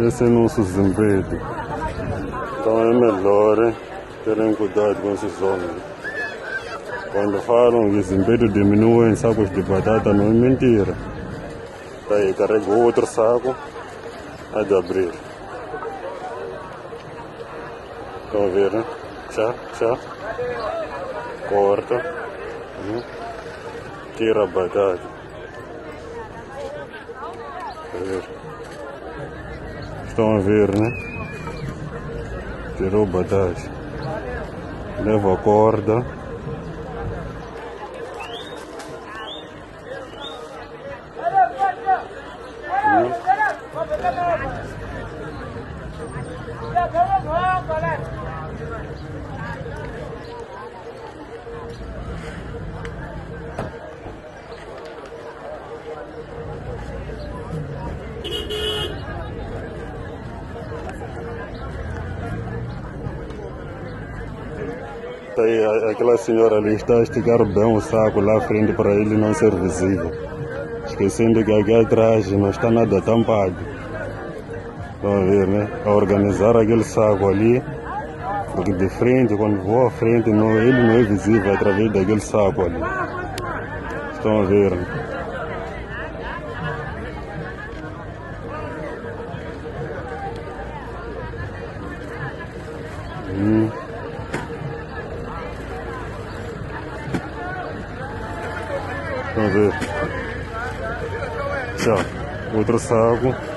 Esse é nosso Zimbedo. Então é melhor terem cuidado com esses homens. Quando falam que Zimbedo diminui em sacos de batata, não é mentira. Daí carrega outro saco, há de abrir. Estão a ver, né? Tchá. Corta. Tira a batata. Estão a ver, né? Tirou a batata. Leva a corda. Aí, aquela senhora ali está a esticar bem o saco lá à frente para ele não ser visível. Esquecendo que aqui atrás não está nada tampado. Estão a ver, né? A organizar aquele saco ali. Porque de frente, quando vou à frente, ele não é visível através daquele saco ali. Estão a ver, né? Estão a ver? Tchau. Outro saco.